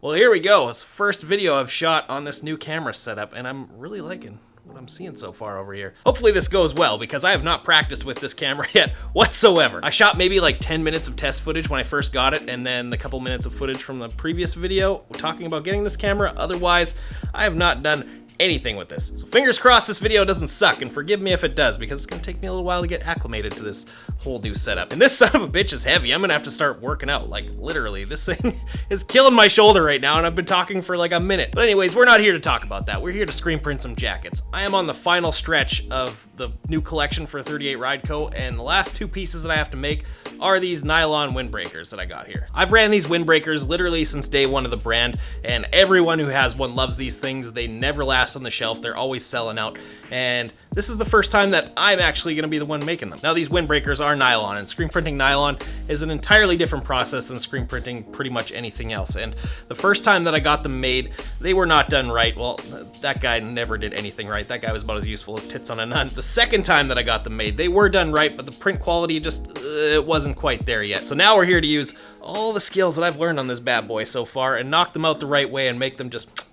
Well, here we go. It's the first video I've shot on this new camera setup, and I'm really liking what I'm seeing so far over here. Hopefully this goes well, because I have not practiced with this camera yet whatsoever. I shot maybe like 10 minutes of test footage when I first got it, and then a couple minutes of footage from the previous video talking about getting this camera. Otherwise, I have not done anything with this. So fingers crossed this video doesn't suck, and forgive me if it does, because it's gonna take me a little while to get acclimated to this whole new setup. And this son of a bitch is heavy. I'm gonna have to start working out, like literally. This thing is killing my shoulder right now, and I've been talking for like a minute. But anyways, we're not here to talk about that. We're here to screen print some jackets. I am on the final stretch of the new collection for 38 Rideco, and the last two pieces that I have to make are these Nylon Windbreakers that I got here. I've ran these Windbreakers literally since day one of the brand, and everyone who has one loves these things. They never last on the shelf. They're always selling out, and this is the first time that I'm actually gonna be the one making them. Now, these Windbreakers are nylon, and screen printing nylon is an entirely different process than screen printing pretty much anything else. And the first time that I got them made, they were not done right. Well, that guy never did anything right. That guy was about as useful as tits on a nun. The second time that I got them made, they were done right, but the print quality just, it wasn't quite there yet. So now we're here to use all the skills that I've learned on this bad boy so far and knock them out the right way and make them just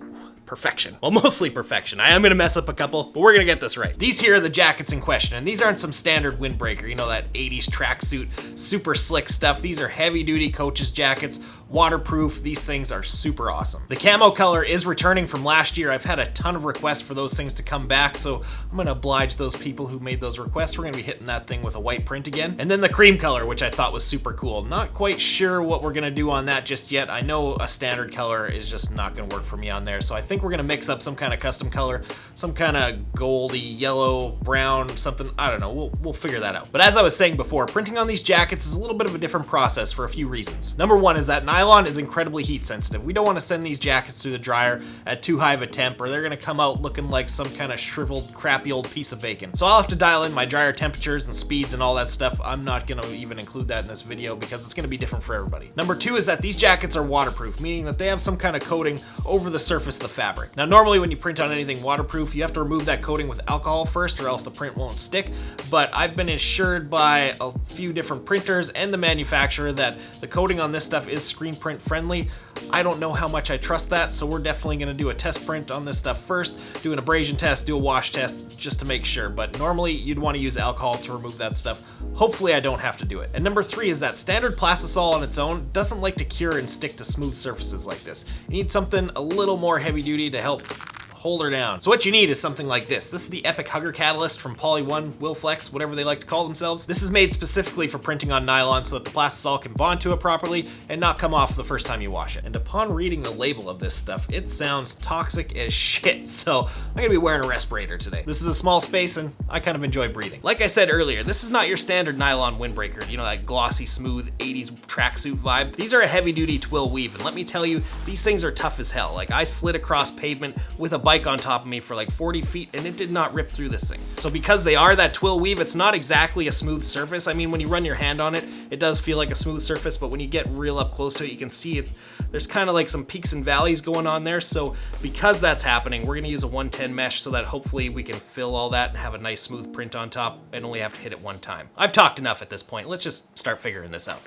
perfection. Well, mostly perfection. I am gonna mess up a couple, but we're gonna get this right. These here are the jackets in question, and these aren't some standard windbreaker, you know, that 80s tracksuit, super slick stuff. These are heavy duty coaches jackets, waterproof. These things are super awesome. The camo color is returning from last year. I've had a ton of requests for those things to come back, so I'm gonna oblige those people who made those requests. We're gonna be hitting that thing with a white print again. And then the cream color, which I thought was super cool. Not quite sure what we're gonna do on that just yet. I know a standard color is just not gonna work for me on there, so I think we're gonna mix up some kind of custom color, some kind of goldy, yellow, brown, something. I don't know. We'll figure that out. But as I was saying before, printing on these jackets is a little bit of a different process for a few reasons. Number one is that nylon is incredibly heat sensitive. We don't want to send these jackets through the dryer at too high of a temp, or they're gonna come out looking like some kind of shriveled, crappy old piece of bacon. So I'll have to dial in my dryer temperatures and speeds and all that stuff. I'm not gonna even include that in this video because it's gonna be different for everybody. Number two is that these jackets are waterproof, meaning that they have some kind of coating over the surface of the fabric. Now, normally when you print on anything waterproof, you have to remove that coating with alcohol first, or else the print won't stick. But I've been assured by a few different printers and the manufacturer that the coating on this stuff is screen print friendly. I don't know how much I trust that, so we're definitely gonna do a test print on this stuff first, do an abrasion test, do a wash test, just to make sure. But normally you'd wanna use alcohol to remove that stuff. Hopefully I don't have to do it. And number three is that standard plastisol on its own doesn't like to cure and stick to smooth surfaces like this. You need something a little more heavy duty to help hold her down. So what you need is something like this. This is the Epic Hugger Catalyst from Poly 1, Wilflex, whatever they like to call themselves. This is made specifically for printing on nylon so that the plastisol can bond to it properly and not come off the first time you wash it. And upon reading the label of this stuff, it sounds toxic as shit, so I'm gonna be wearing a respirator today. This is a small space and I kind of enjoy breathing. Like I said earlier, this is not your standard nylon windbreaker, you know, that glossy, smooth 80s tracksuit vibe. These are a heavy duty twill weave, and let me tell you, these things are tough as hell. Like, I slid across pavement with a bike on top of me for like 40 feet and it did not rip through this thing. So because they are that twill weave, it's not exactly a smooth surface. I mean, when you run your hand on it, it does feel like a smooth surface, but when you get real up close to it, you can see it. There's kind of like some peaks and valleys going on there. So because that's happening, we're gonna use a 110 mesh so that hopefully we can fill all that and have a nice smooth print on top and only have to hit it one time. I've talked enough at this point. Let's just start figuring this out.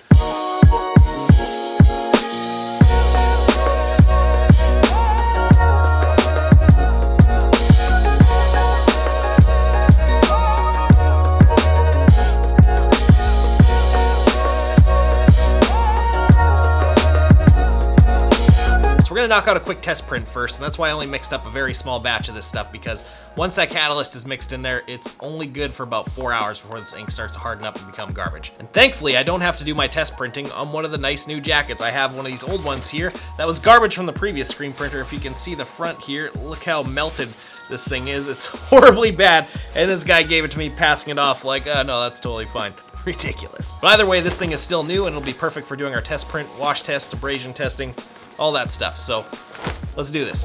We're gonna knock out a quick test print first, and that's why I only mixed up a very small batch of this stuff, because once that catalyst is mixed in there, it's only good for about 4 hours before this ink starts to harden up and become garbage. And thankfully, I don't have to do my test printing on one of the nice new jackets. I have one of these old ones here that was garbage from the previous screen printer. If you can see the front here, look how melted this thing is. It's horribly bad, and this guy gave it to me passing it off like, no, that's totally fine. Ridiculous. But either way, this thing is still new, and it'll be perfect for doing our test print, wash test, abrasion testing, all that stuff. So let's do this.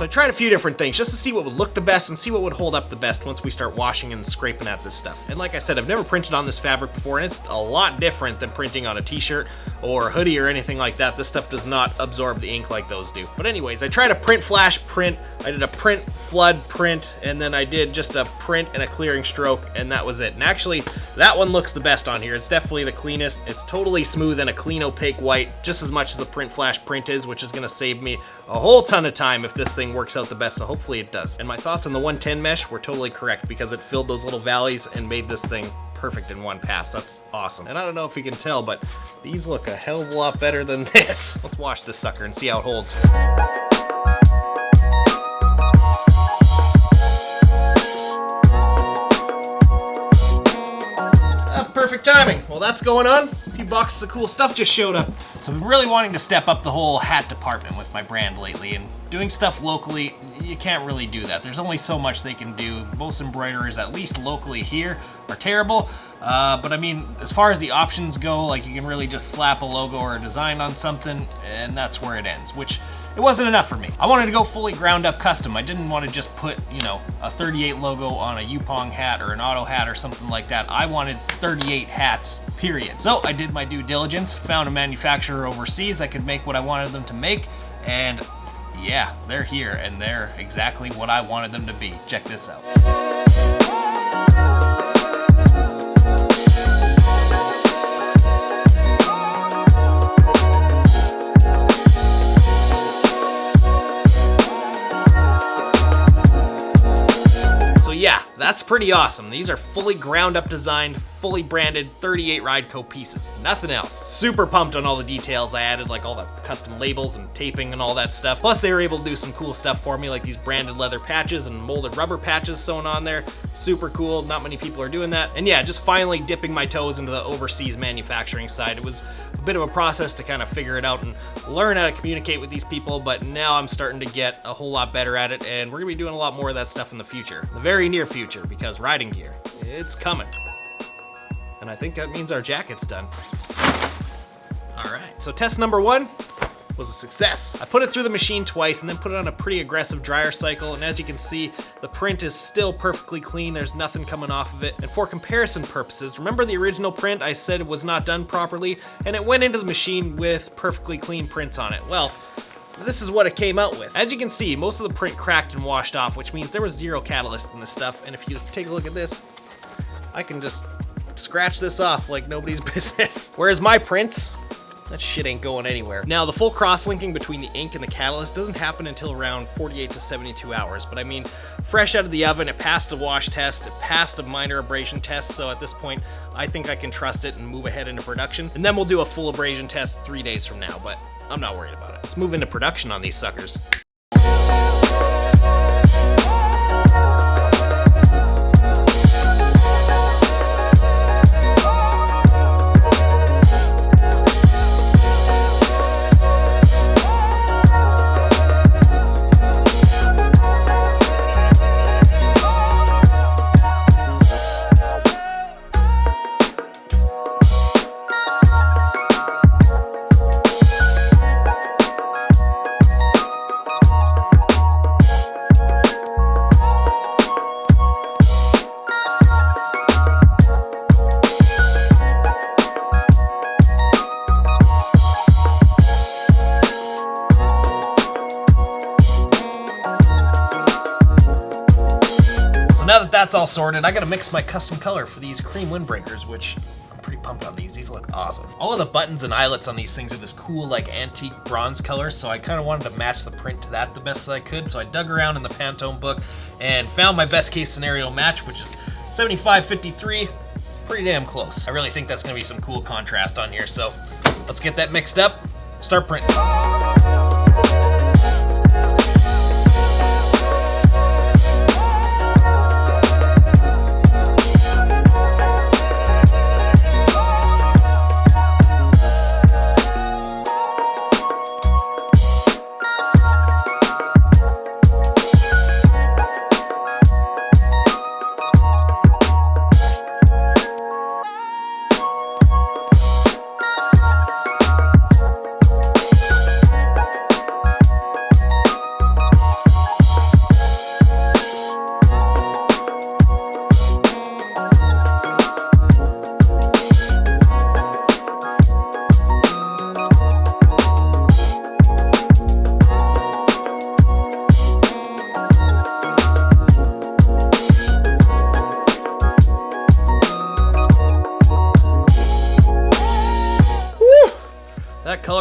So I tried a few different things just to see what would look the best and see what would hold up the best once we start washing and scraping at this stuff. And like I said, I've never printed on this fabric before, and it's a lot different than printing on a t-shirt or a hoodie or anything like that. This stuff does not absorb the ink like those do. But anyways, I tried a print flash print, I did a print flood print, and then I did just a print and a clearing stroke, and that was it. And actually, that one looks the best on here. It's definitely the cleanest. It's totally smooth and a clean opaque white, just as much as the print flash print is, which is gonna save me a whole ton of time if this thing works out the best, so hopefully it does. And my thoughts on the 110 mesh were totally correct because it filled those little valleys and made this thing perfect in one pass. That's awesome. And I don't know if you can tell, but these look a hell of a lot better than this. Let's wash this sucker and see how it holds. Perfect timing. Well, that's going on. A few boxes of cool stuff just showed up. So I've been really wanting to step up the whole hat department with my brand lately, and doing stuff locally, you can't really do that. There's only so much they can do. Most embroiderers, at least locally here, are terrible. But I mean, as far as the options go, like you can really just slap a logo or a design on something, and that's where it ends, which it wasn't enough for me. I wanted to go fully ground up custom. I didn't want to just put, you know, a 38 logo on a Yupong hat or an Auto hat or something like that. I wanted 38 hats, period. So I did my due diligence, found a manufacturer overseas that could make what I wanted them to make, and yeah, they're here, and they're exactly what I wanted them to be. Check this out. Yeah, that's pretty awesome. These are fully ground up designed, fully branded 38 Rideco pieces, nothing else. Super pumped on all the details. I added like all the custom labels and taping and all that stuff. Plus they were able to do some cool stuff for me, like these branded leather patches and molded rubber patches sewn on there. Super cool, not many people are doing that. And yeah, just finally dipping my toes into the overseas manufacturing side. It was a bit of a process to kind of figure it out and learn how to communicate with these people, but now I'm starting to get a whole lot better at it, and we're gonna be doing a lot more of that stuff in the future, the very near future, because riding gear, it's coming. And I think that means our jacket's done. All right, so test number 1 was a success. I put it through the machine twice and then put it on a pretty aggressive dryer cycle, and as you can see, the print is still perfectly clean. There's nothing coming off of it. And for comparison purposes, remember the original print I said it was not done properly, and it went into the machine with perfectly clean prints on it. Well, this is what it came out with. As you can see, most of the print cracked and washed off, which means there was zero catalyst in this stuff. And if you take a look at this, I can just scratch this off like nobody's business. Whereas my prints, that shit ain't going anywhere. Now, the full cross-linking between the ink and the catalyst doesn't happen until around 48 to 72 hours, but I mean, fresh out of the oven, it passed a wash test, it passed a minor abrasion test, so at this point, I think I can trust it and move ahead into production. And then we'll do a full abrasion test 3 days from now, but I'm not worried about it. Let's move into production on these suckers. Now that that's all sorted, I gotta mix my custom color for these cream windbreakers, which I'm pretty pumped on these. These look awesome. All of the buttons and eyelets on these things are this cool, like, antique bronze color, so I kind of wanted to match the print to that the best that I could. So I dug around in the Pantone book and found my best case scenario match, which is 75-53. Pretty damn close. I really think that's gonna be some cool contrast on here, so let's get that mixed up, start printing.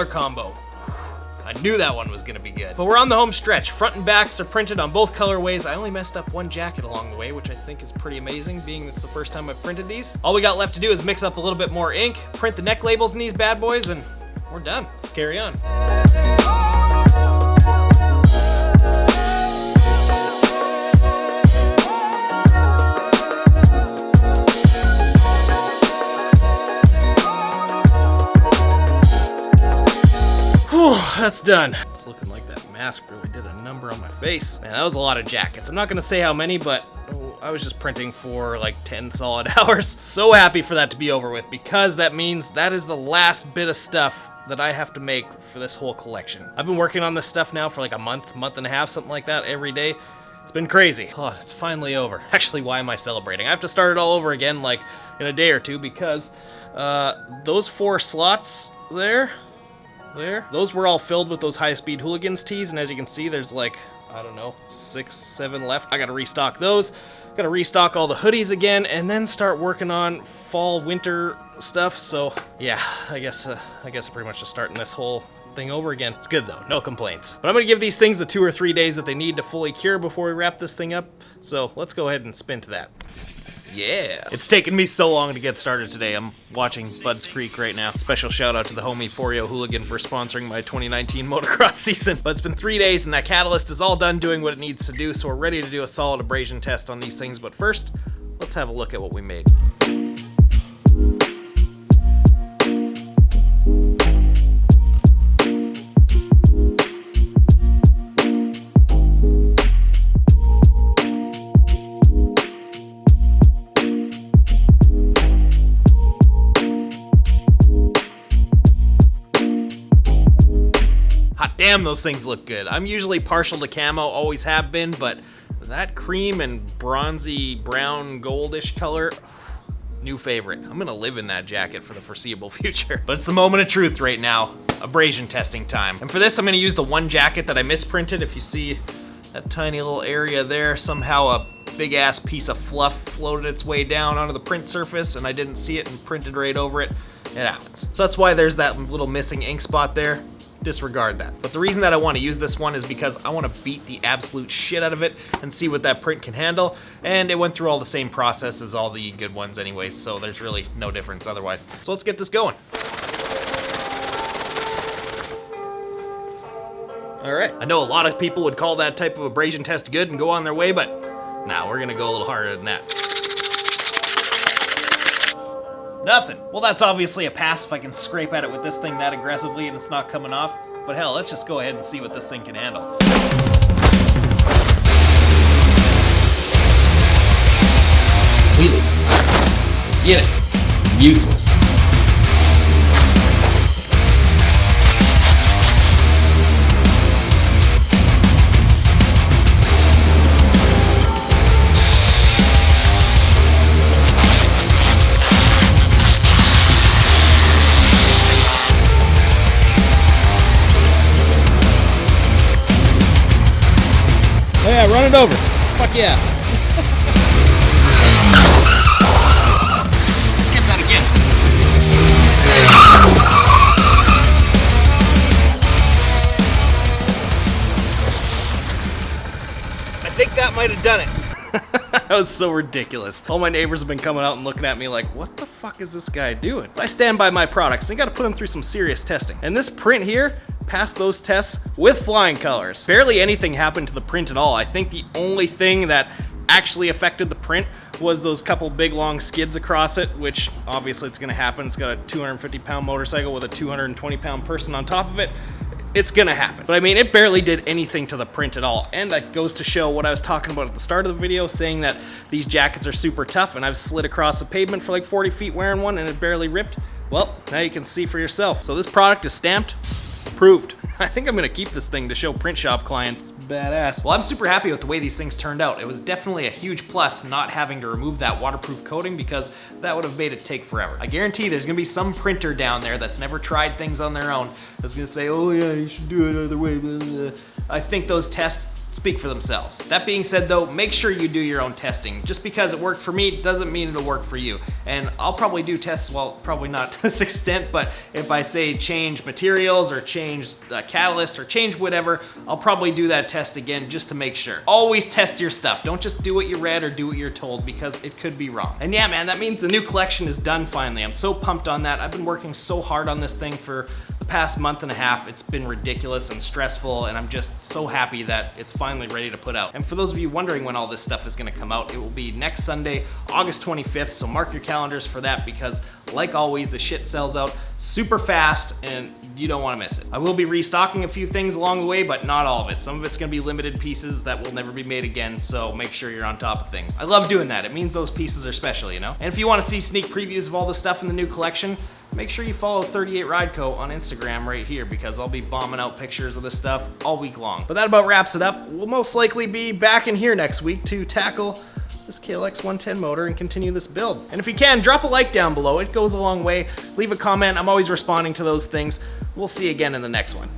combo. I knew that one was gonna be good. But we're on the home stretch. Front and backs are printed on both colorways. I only messed up one jacket along the way, which I think is pretty amazing, being it's the first time I've printed these. All we got left to do is mix up a little bit more ink, print the neck labels in these bad boys, and we're done. Let's carry on. That's done. It's looking like that mask really did a number on my face. Man, that was a lot of jackets. I'm not gonna say how many, but I was just printing for like 10 solid hours. So happy for that to be over with, because that means that is the last bit of stuff that I have to make for this whole collection. I've been working on this stuff now for like a month and a half, something like that, every day. It's been crazy. Oh, it's finally over. Actually, why am I celebrating? I have to start it all over again like in a day or two, because those 4 slots there, those were all filled with those high-speed hooligans tees, and as you can see, there's like, I don't know, 6, 7 left. I gotta restock those. Gotta restock all the hoodies again, and then start working on fall, winter stuff. So yeah, I guess I'm pretty much just starting this whole thing over again. It's good though, no complaints. But I'm gonna give these things the 2 or 3 days that they need to fully cure before we wrap this thing up. So let's go ahead and spin to that. Yeah. It's taken me so long to get started today. I'm watching Bud's Creek right now. Special shout out to the homie Foreo Hooligan for sponsoring my 2019 motocross season. But it's been 3 days and that catalyst is all done doing what it needs to do, so we're ready to do a solid abrasion test on these things. But first, let's have a look at what we made. Damn, those things look good. I'm usually partial to camo, always have been, but that cream and bronzy brown goldish color, new favorite. I'm gonna live in that jacket for the foreseeable future. But it's the moment of truth right now. Abrasion testing time. And for this, I'm gonna use the one jacket that I misprinted. If you see that tiny little area there, somehow a big ass piece of fluff floated its way down onto the print surface and I didn't see it and printed right over it. It happens. So that's why there's that little missing ink spot there. Disregard that. But the reason that I want to use this one is because I want to beat the absolute shit out of it and see what that print can handle. And it went through all the same process as all the good ones anyways, so there's really no difference otherwise. So let's get this going. All right. I know a lot of people would call that type of abrasion test good and go on their way, but nah, we're gonna go a little harder than that. Nothing. Well, that's obviously a pass if I can scrape at it with this thing that aggressively and it's not coming off. But hell, let's just go ahead and see what this thing can handle. Wheelie. Get it. Useless. Oh yeah, run it over. Fuck yeah. Let's get that again. I think that might have done it. That was so ridiculous. All my neighbors have been coming out and looking at me like, what the fuck is this guy doing? But I stand by my products and gotta put them through some serious testing. And this print here passed those tests with flying colors. Barely anything happened to the print at all. I think the only thing that actually affected the print was those couple big long skids across it, which obviously it's gonna happen. It's got a 250-pound motorcycle with a 220-pound person on top of it. It's gonna happen. But I mean, it barely did anything to the print at all. And that goes to show what I was talking about at the start of the video, saying that these jackets are super tough, and I've slid across the pavement for like 40 feet wearing one and it barely ripped. Well, now you can see for yourself. So this product is stamped, approved. I think I'm gonna keep this thing to show print shop clients. It's badass. Well, I'm super happy with the way these things turned out. It was definitely a huge plus not having to remove that waterproof coating, because that would have made it take forever. I guarantee there's gonna be some printer down there that's never tried things on their own that's gonna say, oh yeah, you should do it either way, blah, blah. I think those tests speak for themselves. That being said though, make sure you do your own testing. Just because it worked for me doesn't mean it'll work for you. And I'll probably do tests, well, probably not to this extent, but if I say change materials or change catalyst or change whatever, I'll probably do that test again just to make sure. Always test your stuff. Don't just do what you read or do what you're told, because it could be wrong. And yeah, man, that means the new collection is done finally. I'm so pumped on that. I've been working so hard on this thing for the past month and a half. It's been ridiculous and stressful, and I'm just so happy that it's finally ready to put out. And for those of you wondering when all this stuff is gonna come out, it will be next Sunday, August 25th, so mark your calendars for that, because like always, the shit sells out super fast and you don't wanna miss it. I will be restocking a few things along the way, but not all of it. Some of it's gonna be limited pieces that will never be made again, so make sure you're on top of things. I love doing that. It means those pieces are special, you know? And if you wanna see sneak previews of all the stuff in the new collection, make sure you follow 38 Rideco on Instagram right here, because I'll be bombing out pictures of this stuff all week long. But that about wraps it up. We'll most likely be back in here next week to tackle this KLX 110 motor and continue this build. And if you can, drop a like down below. It goes a long way. Leave a comment. I'm always responding to those things. We'll see you again in the next one.